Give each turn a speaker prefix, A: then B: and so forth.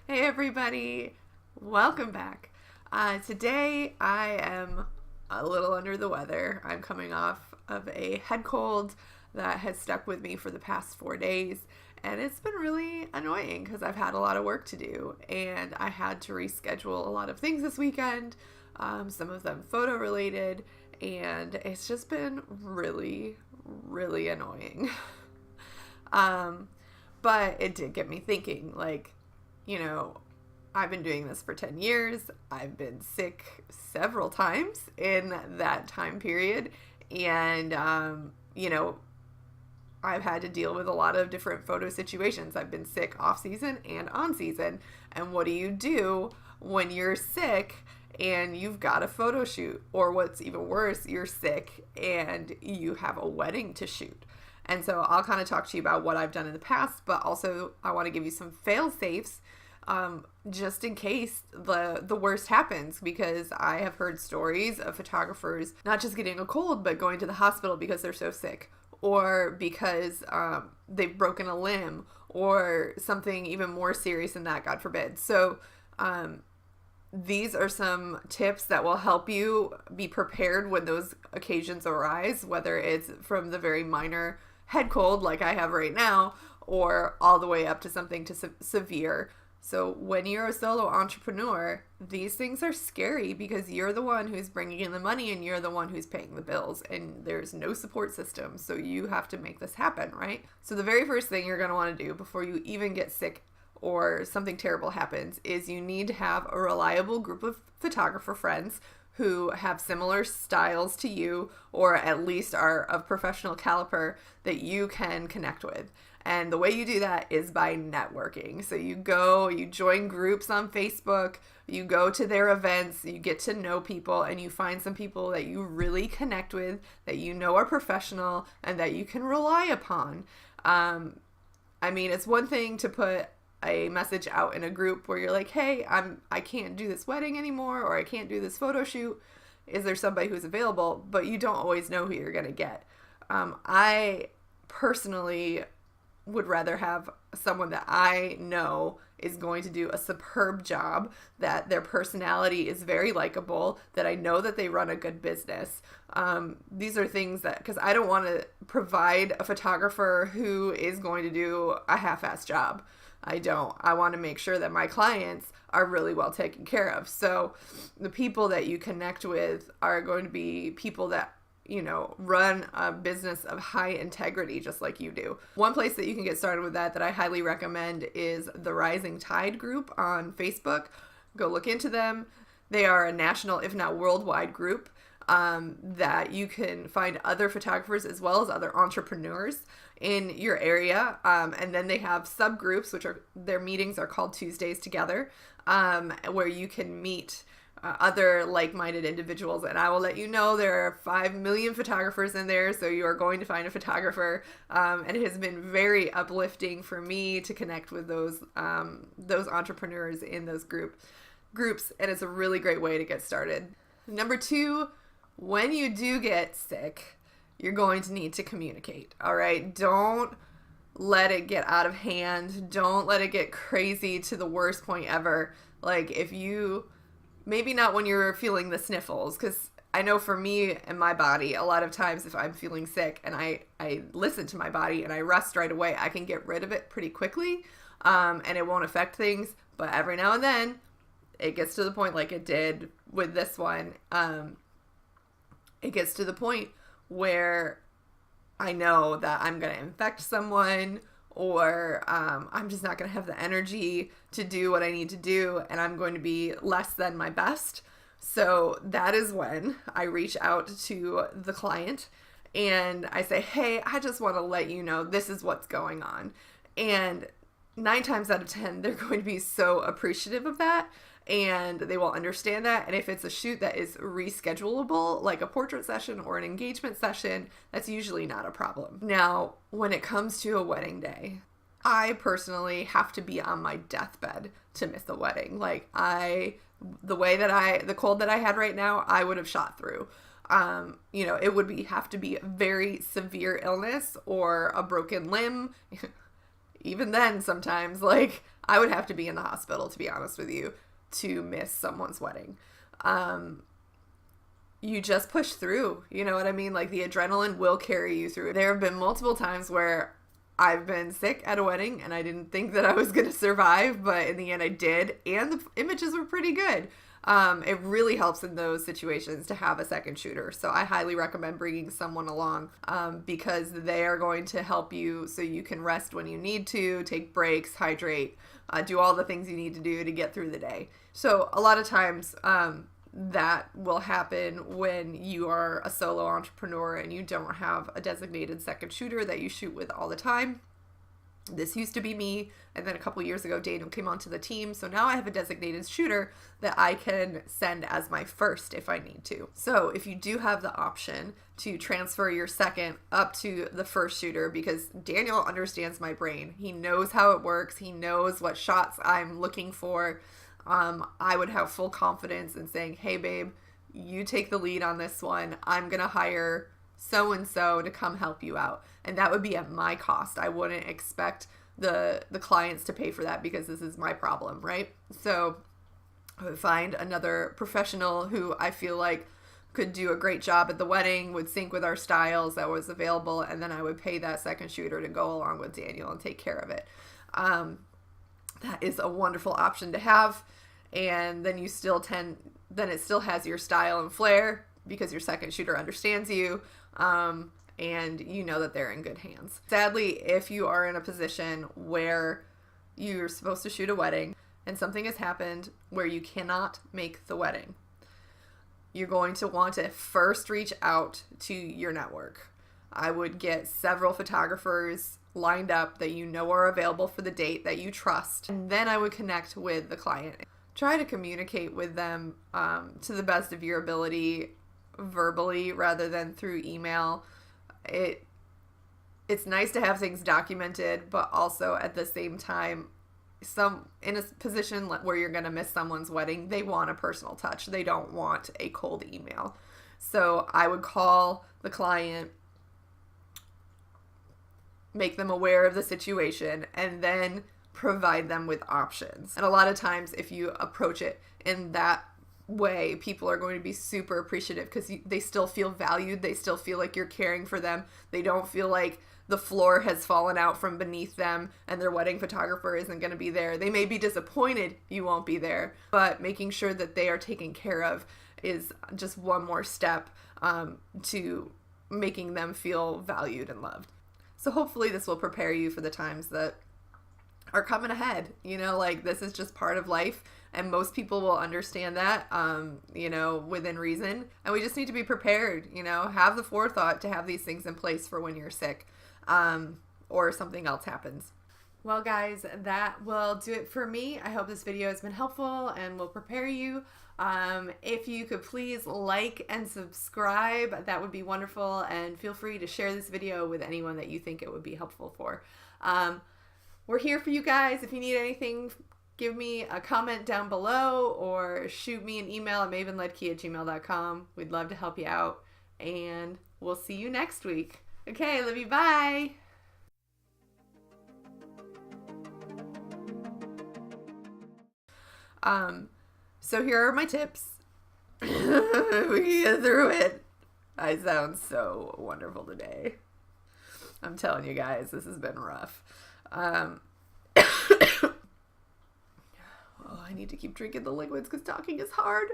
A: Hey everybody, welcome back. Today I am a little under the weather. I'm coming off of a head cold that has stuck with me for the past 4 days, and it's been really annoying because I've had a lot of work to do and I had to reschedule a lot of things this weekend, some of them photo related, and it's just been really, really annoying. um, but it did get me thinking, you know, I've been doing this for 10 years. I've been sick several times in that time period. And, I've had to deal with a lot of different photo situations. I've been sick off season and on season. And what do you do when you're sick and you've got a photo shoot? Or what's even worse, you're sick and you have a wedding to shoot. And so I'll kind of talk to you about what I've done in the past, but also I want to give you some fail safes, just in case the worst happens, because I have heard stories of photographers not just getting a cold, but going to the hospital because they're so sick, or because they've broken a limb, or something even more serious than that, God forbid. So these are some tips that will help you be prepared when those occasions arise, whether it's from the very minor head cold like I have right now, or all the way up to something to severe. So when you're a solo entrepreneur, these things are scary because you're the one who's bringing in the money and you're the one who's paying the bills, and there's no support system. So you have to make this happen, right? So the very first thing you're going to want to do before you even get sick or something terrible happens is you need to have a reliable group of photographer friends who have similar styles to you, or at least are of professional caliber that you can connect with. And the way you do that is by networking. So you join groups on Facebook, you go to their events, you get to know people, and you find some people that you really connect with, that you know are professional, and that you can rely upon. It's one thing to put a message out in a group where you're like, hey, I can't do this wedding anymore, or I can't do this photo shoot. Is there somebody who's available? But you don't always know who you're going to get. I personally would rather have someone that I know is going to do a superb job, that their personality is very likable, that I know that they run a good business. These are things that, because I don't want to provide a photographer who is going to do a half-assed job. I don't. I want to make sure that my clients are really well taken care of. So the people that you connect with are going to be people that, run a business of high integrity, just like you do. One place that you can get started with that I highly recommend is the Rising Tide group on Facebook. Go look into them. They are a national, if not worldwide group, that you can find other photographers as well as other entrepreneurs in your area. And then they have subgroups, which are, their meetings are called Tuesdays Together, where you can meet other like-minded individuals. And I will let you know there are 5 million photographers in there, so you are going to find a photographer. And it has been very uplifting for me to connect with those entrepreneurs in those groups, and it's a really great way to get started. Number 2, when you do get sick, you're going to need to communicate. All right, don't let it get out of hand. Don't let it get crazy to the worst point ever. Like, if you, maybe not when you're feeling the sniffles, because I know for me and my body, a lot of times if I'm feeling sick and I listen to my body and I rest right away, I can get rid of it pretty quickly, and it won't affect things. But every now and then, it gets to the point, like it did with this one, it gets to the point where I know that I'm going to infect someone, or I'm just not going to have the energy to do what I need to do, and I'm going to be less than my best. So that is when I reach out to the client and I say, hey, I just want to let you know this is what's going on. And 9 times out of 10, they're going to be so appreciative of that, and they will understand that. And if it's a shoot that is reschedulable, like a portrait session or an engagement session, that's usually not a problem. Now, when it comes to a wedding day, I personally have to be on my deathbed to miss a wedding. Like, the cold that I had right now, I would have shot through. It would have to be a very severe illness or a broken limb. Even then, sometimes, like, I would have to be in the hospital, to be honest with you, to miss someone's wedding. You just push through, you know what I mean? Like, the adrenaline will carry you through. There have been multiple times where I've been sick at a wedding and I didn't think that I was going to survive, but in the end I did, and the images were pretty good. It really helps in those situations to have a second shooter. So I highly recommend bringing someone along, because they are going to help you so you can rest when you need to, take breaks, hydrate, do all the things you need to do to get through the day. So a lot of times, that will happen when you are a solo entrepreneur and you don't have a designated second shooter that you shoot with all the time. This used to be me, and then a couple years ago Daniel came onto the team, so now I have a designated shooter that I can send as my first if I need to. So if you do have the option to transfer your second up to the first shooter, because Daniel understands my brain, he knows how it works, he knows what shots I'm looking for, I would have full confidence in saying, hey babe, you take the lead on this one, I'm gonna hire so-and-so to come help you out. And that would be at my cost. I wouldn't expect the clients to pay for that because this is my problem, right? So I would find another professional who I feel like could do a great job at the wedding, would sync with our styles, that was available, and then I would pay that second shooter to go along with Daniel and take care of it. That is a wonderful option to have. And then it still has your style and flair because your second shooter understands you. And you know that they're in good hands. Sadly, if you are in a position where you're supposed to shoot a wedding and something has happened where you cannot make the wedding, you're going to want to first reach out to your network. I would get several photographers lined up that you know are available for the date that you trust, and then I would connect with the client. Try to communicate with them to the best of your ability verbally rather than through email. It's nice to have things documented, but also at the same time, in a position where you're going to miss someone's wedding, they want a personal touch. They don't want a cold email. So I would call the client, make them aware of the situation, and then provide them with options. And a lot of times, if you approach it in that way, people are going to be super appreciative because they still feel valued. They still feel like you're caring for them. They don't feel like the floor has fallen out from beneath them and their wedding photographer isn't going to be there. They may be disappointed you won't be there, but making sure that they are taken care of is just one more step to making them feel valued and loved. So hopefully this will prepare you for the times that are coming ahead. You know, like, this is just part of life, and most people will understand that, you know, within reason. And we just need to be prepared, you know, have the forethought to have these things in place for when you're sick, or something else happens. Well, guys, that will do it for me. I hope this video has been helpful and will prepare you. If you could please like and subscribe, that would be wonderful. And feel free to share this video with anyone that you think it would be helpful for. We're here for you guys. If you need anything, give me a comment down below or shoot me an email at mavenledkey@gmail.com. We'd love to help you out, and we'll see you next week. Okay, love you. Bye. So here are my tips. We can get through it. I sound so wonderful today. I'm telling you guys, this has been rough. Oh, I need to keep drinking the liquids because talking is hard.